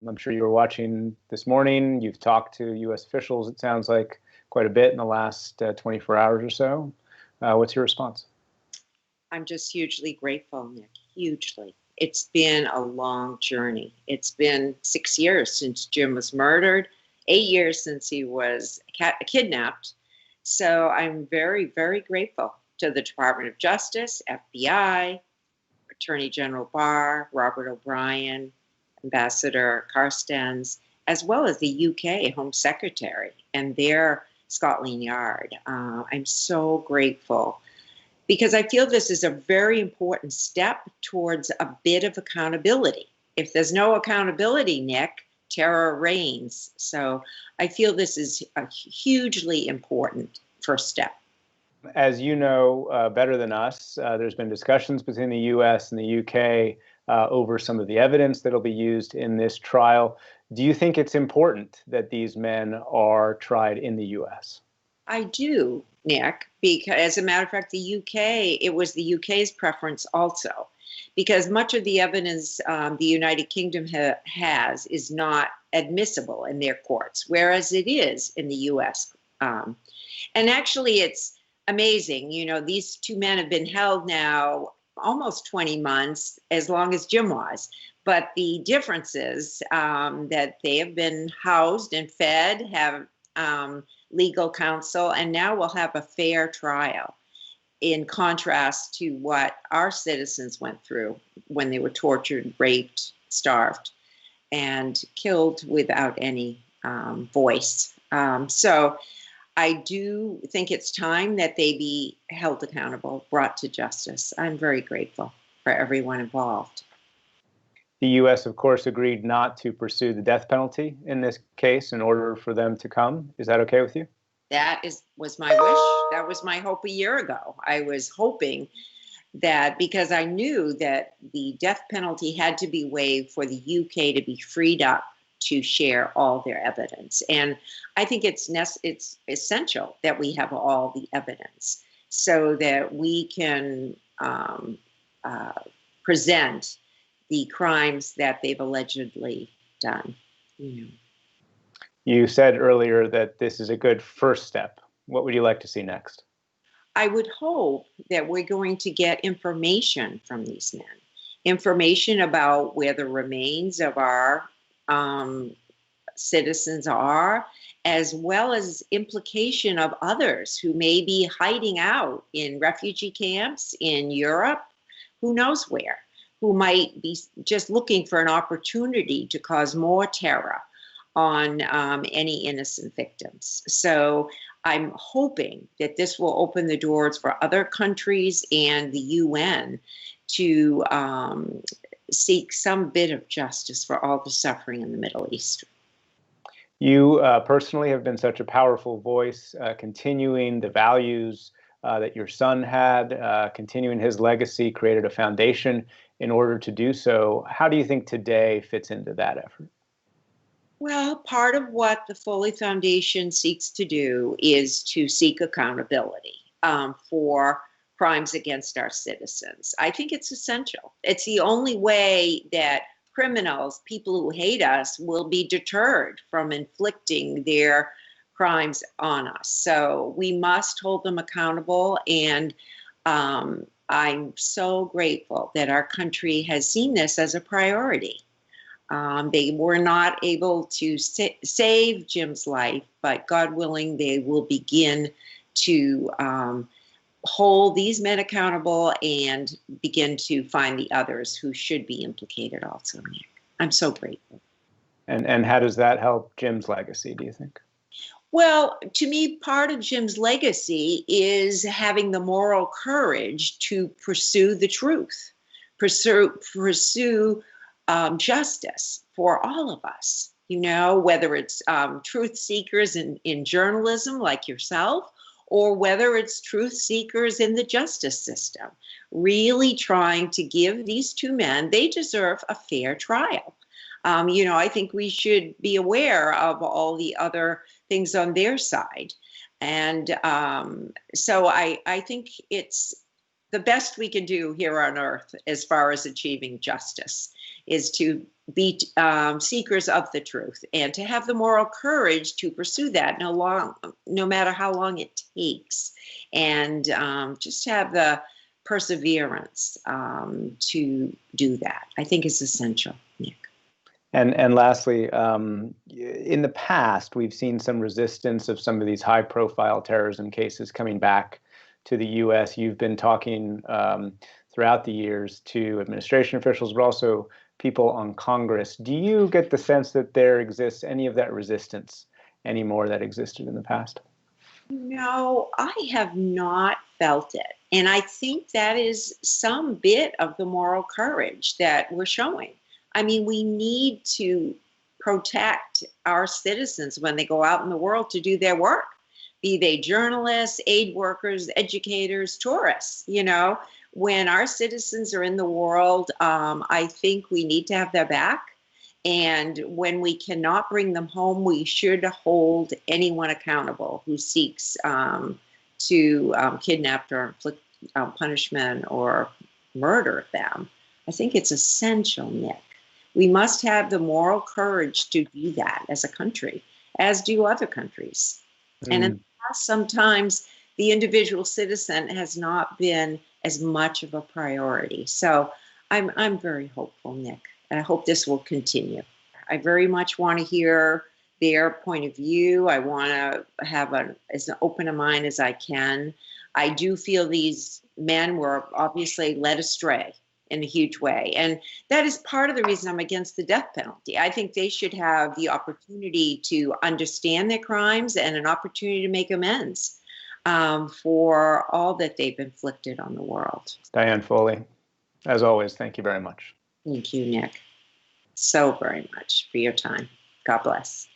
I'm sure you were watching this morning. You've talked to U.S. officials, it sounds like, quite a bit in the last 24 hours or so. What's your response? I'm just hugely grateful, Nick, hugely. It's been a long journey. It's been 6 years since Jim was murdered, 8 years since he was kidnapped. So I'm very, very grateful to the Department of Justice, FBI, Attorney General Barr, Robert O'Brien, Ambassador Carstens, as well as the UK Home Secretary and their Scotland Yard. I'm so grateful because I feel this is a very important step towards a bit of accountability. If there's no accountability, Nick, terror reigns. So I feel this is a hugely important first step. As you know better than us, there's been discussions between the U.S. and the U.K. Over some of the evidence that will be used in this trial. Do you think it's important that these men are tried in the U.S.? I do, Nick, because as a matter of fact, it was the UK's preference also, because much of the evidence the United Kingdom has is not admissible in their courts, whereas it is in the US. And actually, it's amazing. You know, these two men have been held now almost 20 months, as long as Jim was. But the difference is that they have been housed and fed, have legal counsel, and now we'll have a fair trial, in contrast to what our citizens went through when they were tortured, raped, starved, and killed without any voice. So I do think it's time that they be held accountable, brought to justice. I'm very grateful for everyone involved. The U.S., of course, agreed not to pursue the death penalty in this case in order for them to come. Is that okay with you? That was my wish. That was my hope a year ago. I was hoping that, because I knew that the death penalty had to be waived for the UK to be freed up to share all their evidence. And I think it's essential that we have all the evidence so that we can present the crimes that they've allegedly done. You said earlier that this is a good first step. What would you like to see next? I would hope that we're going to get information from these men, information about where the remains of our citizens are, as well as implication of others who may be hiding out in refugee camps in Europe, who knows where, who might be just looking for an opportunity to cause more terror on any innocent victims. So I'm hoping that this will open the doors for other countries and the UN to seek some bit of justice for all the suffering in the Middle East. You personally have been such a powerful voice, continuing the values that your son had, continuing his legacy, created a foundation in order to do so. How do you think today fits into that effort? Well, part of what the Foley Foundation seeks to do is to seek accountability for crimes against our citizens. I think it's essential. It's the only way that criminals, people who hate us, will be deterred from inflicting their crimes on us. So we must hold them accountable. And I'm so grateful that our country has seen this as a priority. They were not able to save Jim's life, but God willing, they will begin to hold these men accountable and begin to find the others who should be implicated also, Nick. I'm so grateful. And how does that help Jim's legacy, do you think? Well, to me, part of Jim's legacy is having the moral courage to pursue the truth, pursue justice for all of us, you know, whether it's truth seekers in journalism like yourself, or whether it's truth seekers in the justice system, really trying to give these two men, they deserve a fair trial. You know, I think we should be aware of all the other things on their side. And so I think it's the best we can do here on earth as far as achieving justice is to be seekers of the truth and to have the moral courage to pursue that no matter how long it takes, and just have the perseverance to do that. I think is essential, Nick. And lastly, in the past, we've seen some resistance of some of these high-profile terrorism cases coming back to the U.S. You've been talking throughout the years to administration officials, but also people on Congress. Do you get the sense that there exists any of that resistance anymore that existed in the past? No, I have not felt it. And I think that is some bit of the moral courage that we're showing. I mean, we need to protect our citizens when they go out in the world to do their work, be they journalists, aid workers, educators, tourists. When our citizens are in the world, I think we need to have their back. And when we cannot bring them home, we should hold anyone accountable who seeks to kidnap or inflict punishment or murder them. I think it's essential, Nick. We must have the moral courage to do that as a country, as do other countries. And in the past, sometimes the individual citizen has not been as much of a priority. So I'm very hopeful, Nick, and I hope this will continue. I very much want to hear their point of view. I want to have as open a mind as I can. I do feel these men were obviously led astray in a huge way. And that is part of the reason I'm against the death penalty. I think they should have the opportunity to understand their crimes and an opportunity to make amends for all that they've inflicted on the world. Diane Foley, as always, thank you very much. Thank you, Nick, so very much for your time. God bless.